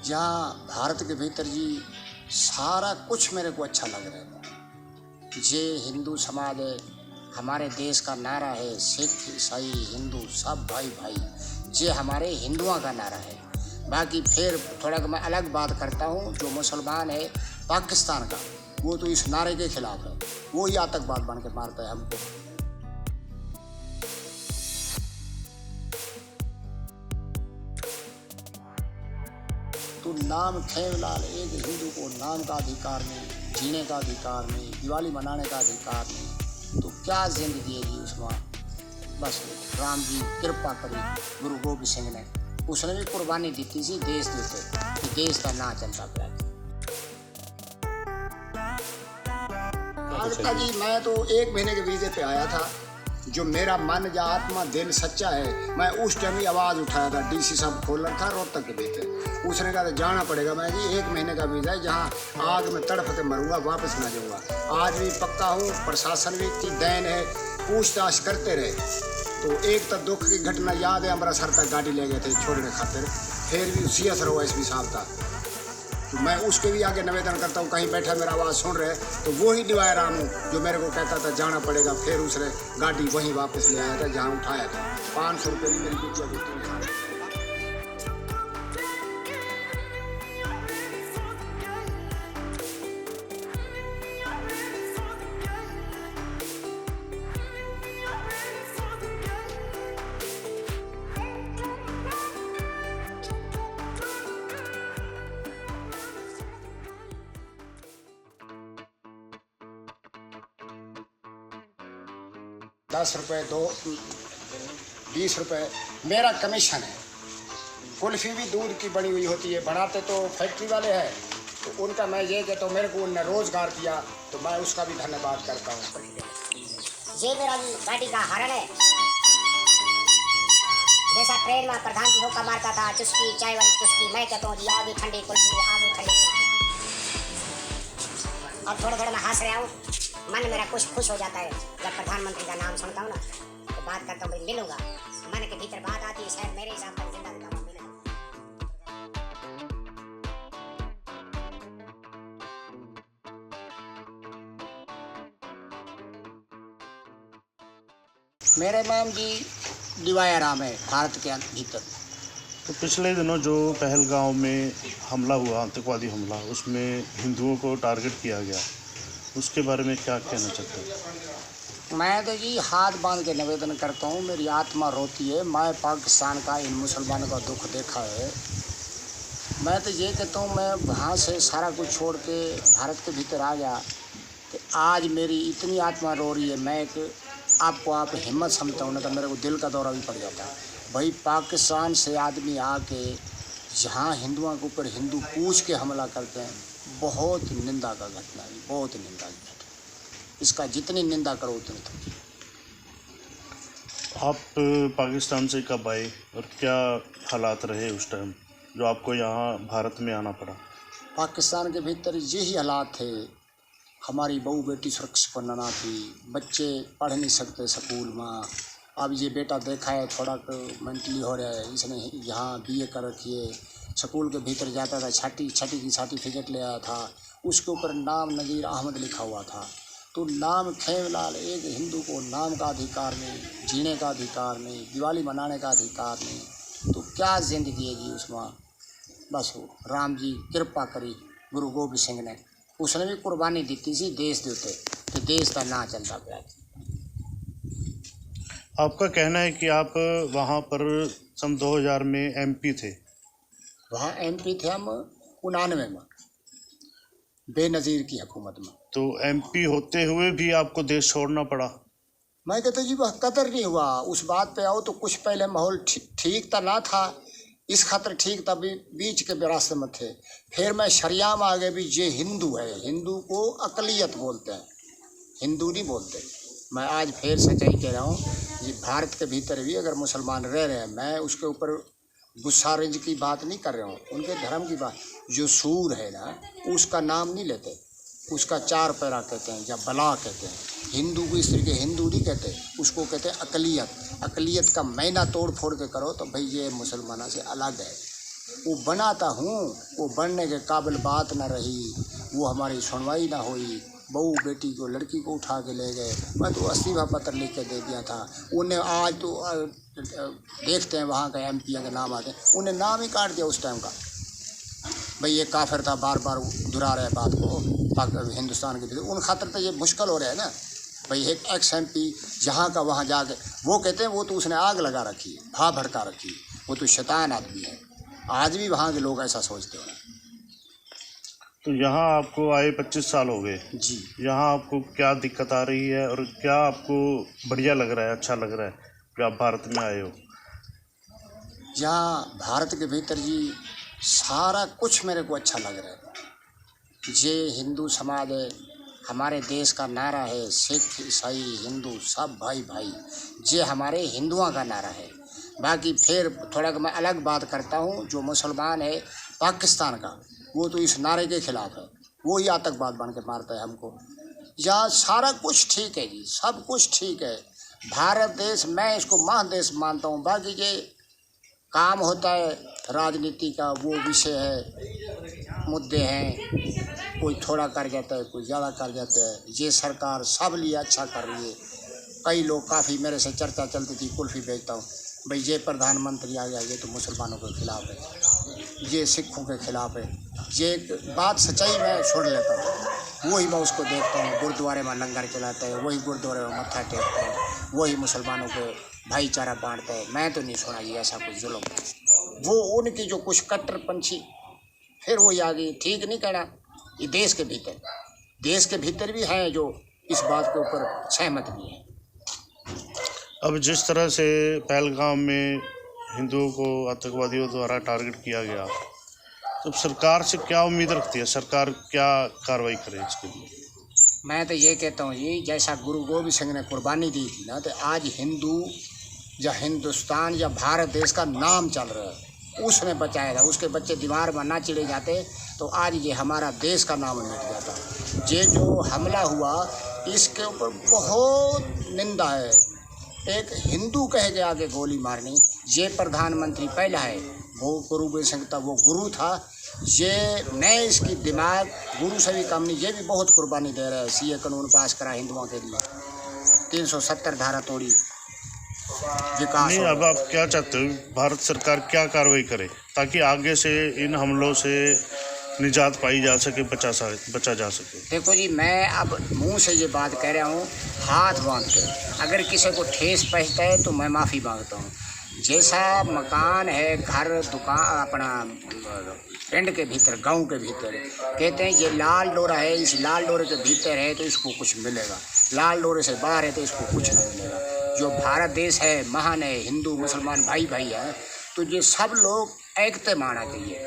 जहाँ भारत के भीतर जी सारा कुछ मेरे को अच्छा लग रहा था। जे हिंदू समाज है, हमारे देश का नारा है सिख ईसाई हिंदू सब भाई भाई, जे हमारे हिंदुओं का नारा है। बाकी फिर थोड़ा मैं अलग बात करता हूँ, जो मुसलमान है पाकिस्तान का, वो तो इस नारे के खिलाफ है, वो ही आतंकवाद बन के मारता है हमको। तो नाम खेवलाल, एक हिंदू को नाम का अधिकार नहीं, जीने का अधिकार नहीं, दिवाली मनाने का अधिकार नहीं, तो क्या जिंदगी है जी उसमें। बस राम जी कृपा करी, गुरु गोबिंद सिंह ने, उसने भी कुर्बानी दी थी जी देश देते कि देश का ना चलता पाया। आज तक जी मैं तो 1 महीने के वीजे पे आया था। जो मेरा मन या आत्मा दिल सच्चा है, मैं उस टाइम ही आवाज़ उठाया था, डीसी साहब खोल रखा रोहतक के भीतर। उसने कहा था जाना पड़ेगा। मैं जी 1 महीने का वीज़ा है, जहाँ आग में तड़प के मरूंगा, वापस ना जाऊँगा। आज भी पक्का हूँ, प्रशासन भी की देन है, पूछताछ करते रहे। तो एक तो दुख की घटना याद है, अमृतसर तक गाड़ी ले गए थे छोड़ने खातिर, फिर भी CS रहो एसपी साहब था। तो मैं उसके भी आगे निवेदन करता हूँ, कहीं बैठा मेरा आवाज़ सुन रहे तो वो ही डिवायर राम हूँ जो मेरे को कहता था जाना पड़ेगा। फिर उसने गाड़ी वहीं वापस ले आया था जहाँ उठाया था। 500 रुपये की मेरी बिटिया को। ₹10 दो 20 रुपये मेरा कमीशन है। कुल्फ़ी भी दूध की बनी हुई होती है, बनाते तो फैक्ट्री वाले हैं, तो उनका मैं ये कहता हूँ मेरे को उनने रोज़गार दिया, तो मैं उसका भी धन्यवाद करता हूँ। ये मेरा गाड़ी का हॉर्न है, जैसा ट्रेन में प्रधान जी होका मारता था, चुस्की चाय वाली चुस्की, मैं कहता हूँ जी आगे ठंडी कुल्फ़ी आगे ठंडी कुल्फ़ी। और थोड़ा थोड़ा मैं हंस रहा हूँ, मन मेरा कुछ खुश हो जाता है जब प्रधानमंत्री का नाम सुनता हूँ ना, तो बात करता हूँ भाई मिलूंगा, मन के भीतर बात आती है, शायद मेरे हिसाब से जिंदा रहता हूँ मिलेगा। मेरे नाम जी डिवायर राम है, भारत के भीतर। तो पिछले दिनों जो पहलगांव में हमला हुआ, आतंकवादी हमला, उसमें हिंदुओं को टारगेट किया गया, उसके बारे में क्या कहना चाहते हैं? मैं तो जी हाथ बांध के निवेदन करता हूँ, मेरी आत्मा रोती है। मैं पाकिस्तान का इन मुसलमानों का दुख देखा है। मैं तो ये कहता हूँ मैं वहाँ से सारा कुछ छोड़ के भारत के भीतर आ गया, कि आज मेरी इतनी आत्मा रो रही है। मैं एक आपको आप हिम्मत समझता हूँ ना, तो मेरे को दिल का दौरा भी पड़ जाता है। भाई पाकिस्तान से आदमी आके जहाँ हिंदुओं के ऊपर हिंदू पूछ के हमला करते हैं, बहुत निंदा का घटना है, बहुत निंदा की घटना। इसका जितनी निंदा करो उतनी थोड़ी। आप पाकिस्तान से कब आए और क्या हालात रहे उस टाइम जो आपको यहाँ भारत में आना पड़ा? पाकिस्तान के भीतर यही हालात थे। हमारी बहू बेटी सुरक्षित बनना थी, बच्चे पढ़ नहीं सकते स्कूल में। अब ये बेटा देखा है थोड़ा मेंटली हो रहा है, इसने यहाँ BA कर रखी है, स्कूल के भीतर जाता था, छठी की सर्टिफिकेट ले आया था, उसके ऊपर नाम नज़ीर अहमद लिखा हुआ था। तो नाम खेवलाल, एक हिंदू को नाम का अधिकार नहीं, जीने का अधिकार नहीं, दिवाली मनाने का अधिकार नहीं, तो क्या ज़िंदगी है जी उसमें। बस राम जी कृपा करी, गुरु गोबिंद सिंह ने, उसने भी कुर्बानी दी थी जी देश देते कि देश का ना चलता पाया। आपका कहना है कि आप वहाँ पर सन 2000 में MP थे। वहाँ MP थे हम 99 में, बेनज़ीर की हुकूमत में। तो MP होते हुए भी आपको देश छोड़ना पड़ा? मैं कहता जी वह कदर नहीं हुआ। उस बात पे आओ तो कुछ पहले माहौल ठीक तो ना था, इस खातर ठीक था भी बीच के रास्ते में थे। फिर मैं शरिया में आ गए भी ये हिंदू है, हिंदू को अकलियत बोलते हैं, हिंदू नहीं बोलते। मैं आज फिर सच्चाई कह रहा हूँ, ये भारत के भीतर भी अगर मुसलमान रह रहे हैं, मैं उसके ऊपर गुस्सा रेंज की बात नहीं कर रहा हूँ, उनके धर्म की बात। जो सूर है ना, उसका नाम नहीं लेते, उसका 4 पैरा कहते हैं या बला कहते हैं। हिंदू को इस तरीके हिंदू नहीं कहते, उसको कहते हैं अकलियत। अकलियत का महीना तोड़ फोड़ के करो तो भाई ये मुसलमानों से अलग है। वो बनाता हूँ, वो बनने के काबिल बात ना रही, वो हमारी सुनवाई ना हुई, बहू बेटी को लड़की को उठा के ले गए। मैं तो इस्तीफा पत्र लिख के दे दिया था उन्हें। आज तो देखते हैं वहाँ का एमपी के नाम आते हैं, उन्हें नाम ही काट दिया उस टाइम का। भाई ये काफिर था, बार बार दोहरा रहे बात को हिंदुस्तान के भीतर। उन खातर तो ये मुश्किल हो रहा है ना भाई। एक एक्स एमपी जहाँ का वहाँ जाके वो कहते हैं वो तो उसने आग लगा रखी है, भाप भड़का रखी है, वो तो शैतान आदमी है। आज भी वहाँ के लोग ऐसा सोचते हैं। तो यहाँ आपको आए 25 साल हो गए जी। यहाँ आपको क्या दिक्कत आ रही है और क्या आपको बढ़िया लग रहा है, अच्छा लग रहा है कि आप भारत में आए हो? यहाँ भारत के भीतर जी सारा कुछ मेरे को अच्छा लग रहा है। ये हिंदू समाज है, हमारे देश का नारा है सिख ईसाई हिंदू सब भाई भाई, ये हमारे हिंदुओं का नारा है। बाकी फिर थोड़ा मैं अलग बात करता हूँ, जो मुसलमान है पाकिस्तान का, वो तो इस नारे के खिलाफ है, वो ही आतंकवाद बन के मारता है हमको। यहाँ सारा कुछ ठीक है जी, सब कुछ ठीक है। भारत देश मैं इसको महादेश मानता हूँ। बाकी ये काम होता है राजनीति का, वो विषय है, मुद्दे हैं, कोई थोड़ा कर जाता है, कोई ज़्यादा कर जाता है। ये सरकार सब लिए अच्छा कर रही है। कई लोग काफ़ी मेरे से चर्चा चलती थी, कुल्फ़ी बेचता हूँ भाई, ये प्रधानमंत्री आ गया, ये तो मुसलमानों के खिलाफ है, ये सिखों के खिलाफ है। ये बात सच्चाई मैं छोड़ लेता हूँ, वही मैं उसको देखता हूँ। गुरुद्वारे में लंगर चलाता है, वही गुरुद्वारे में मत्था टेकता है, वही मुसलमानों के भाईचारा बांटता है। मैं तो नहीं सुना जी ऐसा कुछ जुल्म। वो उनकी जो कुछ कट्टरपंथी फिर वही आ गई। ठीक नहीं कहना, ये देश के भीतर भी हैं जो इस बात के ऊपर सहमत भी हैं। अब जिस तरह से पहलगाम में हिंदुओं को आतंकवादियों द्वारा टारगेट किया गया, तो सरकार से क्या उम्मीद रखती है? सरकार क्या कार्रवाई करे इसके लिए? मैं तो ये कहता हूँ ये जैसा गुरु गोविंद सिंह ने कुर्बानी दी थी ना, तो आज हिंदू या हिंदुस्तान या भारत देश का नाम चल रहा है, उसने बचाया था। उसके बच्चे दीवार में ना चिड़े जाते तो आज ये हमारा देश का नाम मिट जाता। ये जो हमला हुआ इसके ऊपर बहुत निंदा है। एक हिंदू कह के आगे गोली मारनी, ये प्रधानमंत्री पहला है, वो गुरु गोविंद सिंह था, वो गुरु था। ये नए इसकी दिमाग गुरु से भी कम नहीं, ये भी बहुत कुर्बानी दे रहा है। सीए कानून पास करा हिंदुओं के लिए, 370 धारा तोड़ी, विकास नहीं। अब आप क्या चाहते हो, भारत सरकार क्या कार्रवाई करे ताकि आगे से इन हमलों से निजात पाई जा सके, बचा जा सके? देखो जी, मैं अब मुंह से ये बात कह रहा हूँ हाथ बांध कर, अगर किसी को ठेस पहुँचता है तो मैं माफ़ी मांगता हूँ। जैसा मकान है, घर, दुकान, अपना पिंड के भीतर, गांव के भीतर, कहते हैं ये लाल डोरा है, इस लाल डोरे के भीतर है तो इसको कुछ मिलेगा, लाल डोरे से बाहर है तो इसको कुछ नहीं मिलेगा। जो भारत देश है महान है, हिंदू मुसलमान भाई भाई है, तो ये सब लोग एकते माना चाहिए।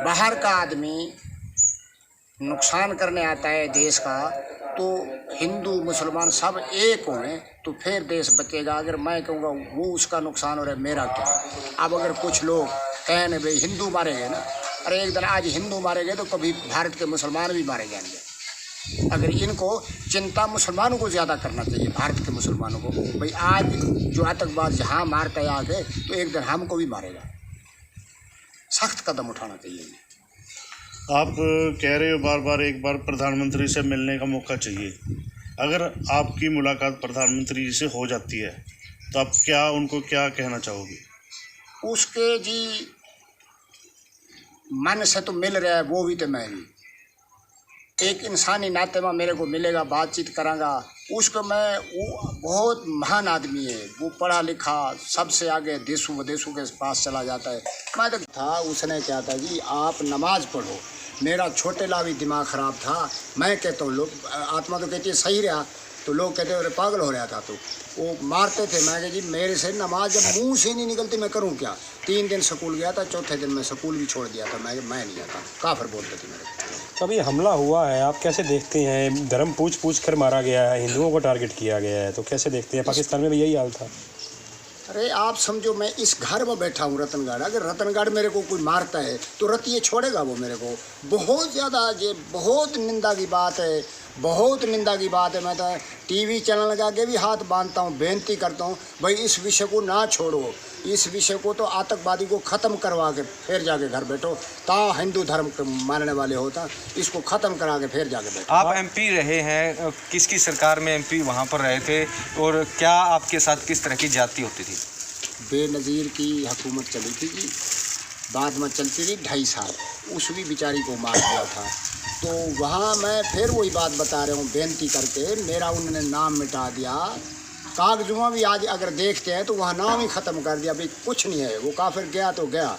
बाहर का आदमी नुकसान करने आता है देश का, तो हिंदू मुसलमान सब एक हों तो फिर देश बचेगा। अगर मैं कहूँगा वो उसका नुकसान हो रहा है, मेरा क्या? अब अगर कुछ लोग कहें भाई हिंदू मारे गए ना, अरे एक दिन आज हिंदू मारे गए तो कभी भारत के मुसलमान भी मारे जाएंगे। अगर इनको चिंता मुसलमानों को ज़्यादा करना चाहिए, भारत के मुसलमानों को। भाई आज जो आतंकवाद जहाँ मारता है आगे, तो एक दिन हमको भी मारेगा। सख्त कदम उठाना चाहिए। आप कह रहे हो बार बार एक बार प्रधानमंत्री से मिलने का मौका चाहिए। अगर आपकी मुलाकात प्रधानमंत्री जी से हो जाती है तो आप उनको क्या कहना चाहोगे? उसके जी मन से तो मिल रहा है, वो भी तो मैं भी एक इंसानी नाते में मेरे को मिलेगा, बातचीत करांगा उसको। मैं वो बहुत महान आदमी है, वो पढ़ा लिखा, सबसे आगे देशों विदेशों के पास चला जाता है। मैं तो था, उसने क्या था जी, आप नमाज पढ़ो। मेरा छोटे ला भी दिमाग ख़राब था। मैं कहता हूँ लोग आत्मा तो कहती है सही रहा, तो लोग कहते अरे पागल हो रहा था, तो वो मारते थे। मैं कह जी मेरे से नमाज जब मुंह से नहीं निकलती मैं करूँ क्या? 3 दिन स्कूल गया था, चौथे दिन मैं स्कूल भी छोड़ दिया था। मैं नहीं जाता, काफिर बोलते थे मेरे को। अभी हमला हुआ है, आप कैसे देखते हैं? धर्म पूछ कर मारा गया है, हिंदुओं को टारगेट किया गया है, तो कैसे देखते हैं? पाकिस्तान में भी यही हाल था। अरे आप समझो, मैं इस घर में बैठा हूँ रतनगढ़, अगर रतनगढ़ मेरे को कोई मारता है तो रतिये छोड़ेगा वो मेरे को? बहुत ज़्यादा ये बहुत निंदा की बात है। बहुत निंदा की बात है। मैं तो टीवी चैनल लगा के भी हाथ बांधता हूँ, बेनती करता हूँ भाई इस विषय को ना छोड़ो, इस विषय को तो आतंकवादी को ख़त्म करवा के फिर जाके घर बैठो। ता हिंदू धर्म के मानने वाले होता, इसको ख़त्म करा के फिर जाके बैठो। आप एमपी रहे हैं, किसकी सरकार में एमपी वहाँ पर रहे थे और क्या आपके साथ किस तरह की जाति होती थी? बेनज़ीर की हुकूमत चली थी जी, बाद में चलती थी 2.5 साल, उस भी बेचारी को मार दिया था। तो वहाँ मैं फिर वही बात बता रहा हूँ, बेनती करके मेरा उन्होंने नाम मिटा दिया। कागजों में भी आज अगर देखते हैं तो वहाँ नाम ही ख़त्म कर दिया, भाई कुछ नहीं है, वो काफिर गया तो गया।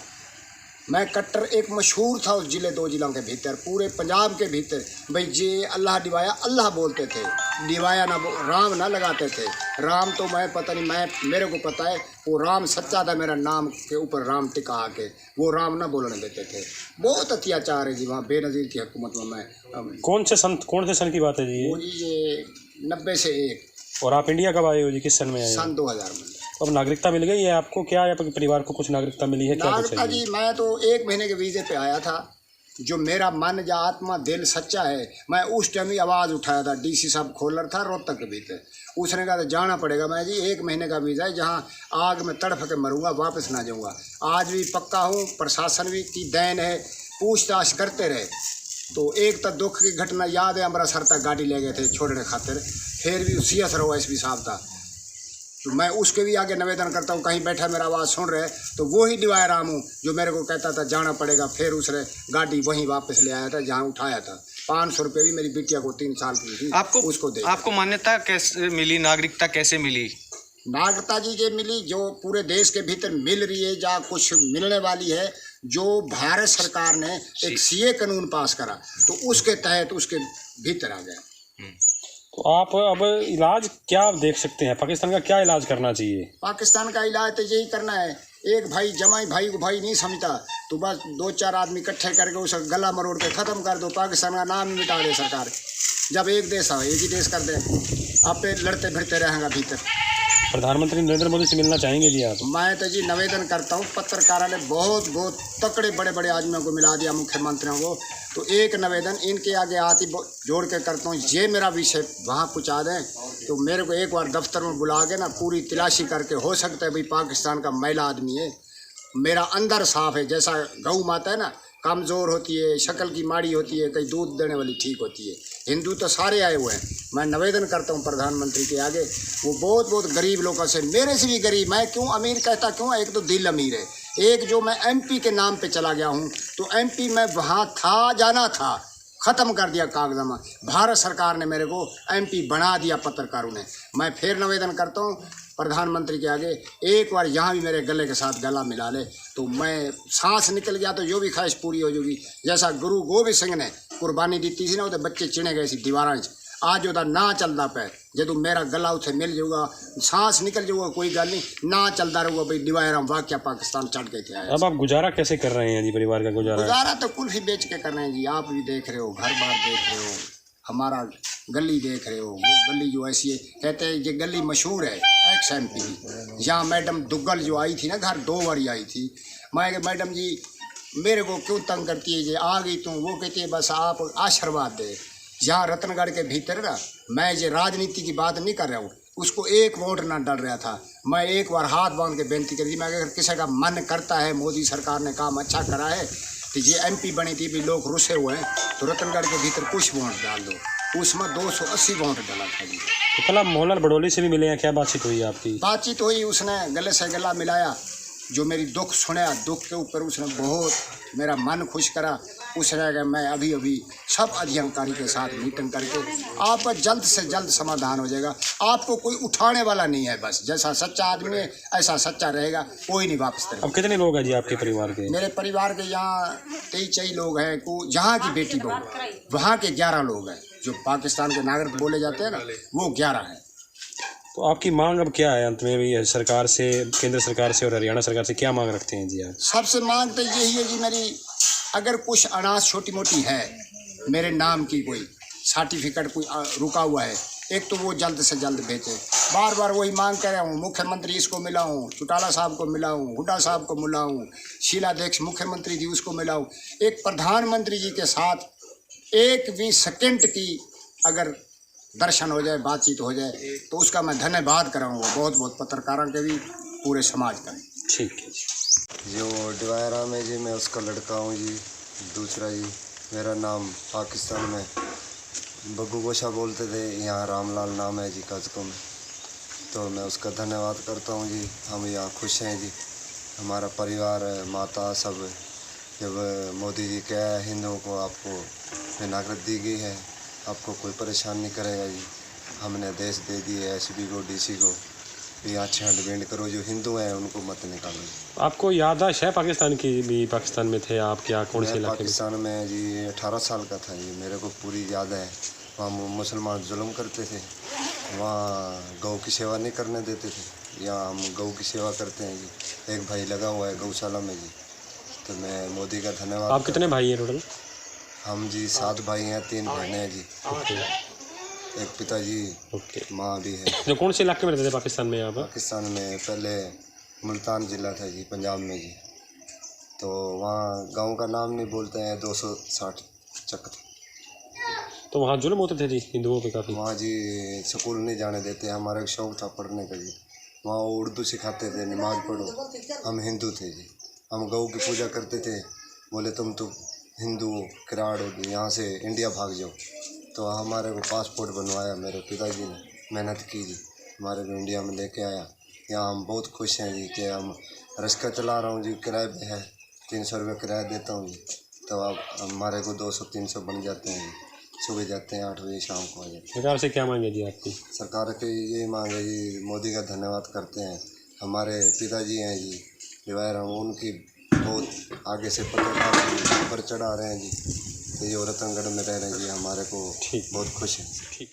मैं कट्टर एक मशहूर था उस ज़िले 2 ज़िलों के भीतर, पूरे पंजाब के भीतर, भाई जे अल्लाह डिवाया अल्लाह बोलते थे, डिवाया ना राम ना लगाते थे। राम तो मैं पता नहीं, मेरे को पता है वो राम सच्चा था, मेरा नाम के ऊपर राम टिका आके, वो राम ना बोलने देते थे। बहुत अत्याचार है जी वहाँ बेनज़ीर की हुकूमत में। मैं कौन से सन की बात है जी वो जी ये 90 से 1। और आप इंडिया कब आए हो जी, किस सन में आए हो? सन 2000 में। अब नागरिकता मिल गई है आपको, क्या आपके परिवार को कुछ नागरिकता मिली है, क्या कुछ नागरिकता है जी मैं तो 1 महीने के वीज़े पे आया था। जो मेरा मन या आत्मा दिल सच्चा है, मैं उस टाइम ही आवाज़ उठाया था, डीसी साहब खोलर था रोहतक के भीतर, उसने कहा था जाना पड़ेगा। मैं जी 1 महीने का वीज़ा है, जहाँ आग में तड़फ के मरूंगा, वापस ना जाऊँगा। आज भी पक्का हूँ, प्रशासन भी की देन है, पूछताछ करते रहे। तो एक तो दुख की घटना याद है, अमृतसर तक गाड़ी ले गए थे छोड़ने खातिर, फिर भी CS रहो SP साहब था, तो मैं उसके भी आगे निवेदन करता हूँ, कहीं बैठा मेरा आवाज़ सुन रहे तो वो ही डिवाया राम हूँ जो मेरे को कहता था जाना पड़ेगा, फिर उसने गाड़ी वहीं वापस ले आया था जहाँ उठाया था। 500 रुपये भी मेरी बिटिया को 3 साल की थी, उसको दे। आपको मान्यता कैसे मिली, नागरिकता कैसे मिली? नागरिकता जी ये मिली जो पूरे देश के भीतर मिल रही है, या कुछ मिलने वाली है, जो भारत सरकार ने एक CA कानून पास करा तो उसके तहत उसके भीतर आ गया। तो आप अब इलाज क्या आप देख सकते हैं, पाकिस्तान का क्या इलाज करना चाहिए? पाकिस्तान का इलाज तो यही करना है, एक भाई जमाई भाई को भाई नहीं समझता तो बस 2-4 आदमी इकट्ठे करके उसका गला मरोड़ के ख़त्म कर दो, पाकिस्तान का नाम ही मिटा दे सरकार। जब एक देश है, एक ही देश कर दे, आप पे लड़ते फिरते रहेंगे भीतर। प्रधानमंत्री नरेंद्र मोदी से मिलना चाहेंगे जी आप? मैं तो जी निवेदन करता हूँ, पत्रकारों ने बहुत तकड़े बड़े आदमियों को मिला दिया, मुख्यमंत्रियों को, तो एक निवेदन इनके आगे आती जोड़ के करता हूँ, ये मेरा विषय वहाँ पहुँचा दें तो मेरे को एक बार दफ्तर में बुला के ना पूरी तलाशी करके, हो सकता है भाई पाकिस्तान का महिला आदमी है, मेरा अंदर साफ है, जैसा गऊ माता है ना कमज़ोर होती है, शक्ल की माड़ी होती है, कहीं दूध देने वाली ठीक होती है, हिंदू तो सारे आए हुए हैं। मैं निवेदन करता हूँ प्रधानमंत्री के आगे, वो बहुत गरीब लोगों से, मेरे से भी गरीब, मैं क्यों अमीर कहता क्यों, एक तो दिल अमीर है, एक जो मैं MP के नाम पे चला गया हूँ, तो MP में वहाँ था, जाना था, ख़त्म कर दिया कागज़नामा, भारत सरकार ने मेरे को MP बना दिया पत्रकारों ने। मैं फिर निवेदन करता हूँ प्रधानमंत्री के आगे, एक बार यहाँ भी मेरे गले के साथ गला मिला ले तो मैं सांस निकल गया तो जो भी ख्वाहिश पूरी हो जाएगी। जैसा गुरु गोबिंद सिंह ने कुर्बानी दी थी ना, वो बच्चे चिणे गए सी दीवारां, आज वह ना चलता पे, जो मेरा गला उसे मिल जाऊगा, सांस निकल जाऊगा, कोई गल नहीं, ना चलता रहूगा भाई डिवायर वाक्य पाकिस्तान चढ़ के थे। अब आप गुजारा कैसे कर रहे हैं जी, परिवार का गुजारा तो कुल्फी बेच के कर रहे हैं जी, आप भी देख रहे हो, घर बार देख रहे हो, हमारा गली देख रहे हो, वो गली जो ऐसी है, कहते हैं ये गली मशहूर है एक्स MP की। यहाँ मैडम दुग्गल जो आई थी ना घर, 2 बारी आई थी, मैं मैडम जी मेरे को क्यों तंग करती है, ये आ गई तुम, वो कहती है बस आप आशीर्वाद दे। यहाँ रतनगढ़ के भीतर ना, मैं ये राजनीति की बात नहीं कर रहा हूँ, उसको एक वोट ना डर रहा था, मैं एक बार हाथ बांध के बेनती कर दी, मैं अगर किसी का मन करता है मोदी सरकार ने काम अच्छा करा है तो ये MP बनी थी भी लोग रुसे हुए हैं तो रतनगढ़ के भीतर कुछ वोट डाल दो, उसमें 280 वोट डाला था जी। तो कल आप मोहनलाल बड़ोली से भी मिले हैं, क्या बातचीत हुई आपकी? बातचीत हुई, उसने गले से गला मिलाया, जो मेरी दुख सुना, दुख के ऊपर उसने बहुत मेरा मन खुश करा। उसने कहा मैं अभी सब अधिकारी के साथ मीटिंग करके आपका जल्द से जल्द समाधान हो जाएगा, आपको कोई उठाने वाला नहीं है, बस जैसा सच्चा आदमी है ऐसा सच्चा रहेगा, कोई नहीं वापस करेगा। अब कितने लोग हैं जी आपके परिवार के? मेरे परिवार के यहाँ 23 लोग हैं, को जहाँ की बेटी बहू वहाँ के 11 लोग हैं, जो पाकिस्तान के नागरिक बोले जाते हैं ना वो 11 हैं। तो आपकी मांग अब क्या है अंत में भी, सरकार से, केंद्र सरकार से और हरियाणा सरकार से क्या मांग रखते हैं जी आप? सबसे मांग तो यही है जी मेरी, अगर कुछ अनाज छोटी मोटी है मेरे नाम की, कोई सर्टिफिकेट कोई रुका हुआ है, एक तो वो जल्द से जल्द भेजे। बार बार वही मांग कर रहा हूँ, मुख्यमंत्री इसको मिला हूँ, चौटाला साहब को मिला हूँ, हुड्डा साहब को मिला हूँ, शीला अध्यक्ष मुख्यमंत्री जी उसको मिला हूँ, एक प्रधानमंत्री जी के साथ एक भी सेकंड की अगर दर्शन हो जाए, बातचीत हो जाए, तो उसका मैं धन्यवाद कराऊंगा बहुत बहुत पत्रकारों के भी, पूरे समाज का। ठीक है जी। जो डिवायरा में जी, मैं उसका लड़का हूँ जी। दूसरा जी, मेरा नाम पाकिस्तान में बग्गू गोशा बोलते थे, यहाँ रामलाल नाम है जी कज़को में। तो मैं उसका धन्यवाद करता हूँ जी। हम यहाँ खुश हैं जी, हमारा परिवार, माता सब। जब मोदी जी क्या है, हिंदुओं को आपको नागरिकता दी गई है, आपको कोई परेशान नहीं करेगा जी। हमने देश दे दिए एसपी को, डीसी को, यहाँ छंड बेंड करो, जो हिंदू हैं उनको मत निकालो जी। आपको याददाश्त है पाकिस्तान की भी? पाकिस्तान में थे आप क्या? कौन से मैं इलाके में? पाकिस्तान में जी 18 साल का था जी, मेरे को पूरी याद है। वहाँ मुसलमान जुल्म करते थे, वहाँ गौ की सेवा नहीं करने देते थे। यहाँ हम गौ की सेवा करते हैं जी। एक भाई लगा हुआ है गौशाला में जी। तो मैं मोदी का धन्यवाद। आप कितने भाई हैं टोटल? हम जी 7 भाई हैं, 3 बहनें हैं जी। एक पिताजी, ओके। माँ भी है। जो कौन से इलाके में रहते थे पाकिस्तान में आप? पाकिस्तान में पहले मुल्तान ज़िला था जी, पंजाब में जी। तो वहाँ गांव का नाम नहीं बोलते हैं, 260 चक। तो वहाँ जुल्म होते थे जी हिंदुओं पे काफ़ी? वहाँ जी स्कूल नहीं जाने देते, हमारा एक शौक था पढ़ने का जी। वहाँ वो उर्दू सिखाते थे, नमाज पढ़ो। हम हिंदू थे जी, हम गौ की पूजा करते थे। बोले तुम तो हिंदू हो, किराड़ होगी, यहाँ से इंडिया भाग जाओ। तो हमारे को पासपोर्ट बनवाया मेरे पिताजी ने, मेहनत की जी, हमारे को इंडिया में लेके आया। यहाँ हम बहुत खुश हैं जी कि हम रिक्शा चला रहा हूँ जी, किराए पे है, 300 रुपये किराया देता हूँ जी। तो अब हमारे को 200-300 बन जाते हैं जी। सुबह जाते हैं 8 बजे, शाम को आ जाते हैं। सरकार से क्या मांगे जी आपकी? सरकार के ये मांग है जी, मोदी का धन्यवाद करते हैं। हमारे पिताजी हैं जी डिवायर, हम उनकी बहुत आगे से पत्रकार पर चढ़ा रहे हैं जी। तो ये रतनगढ़ में रह रहे हैं जी, हमारे को बहुत खुश हैं। ठीक।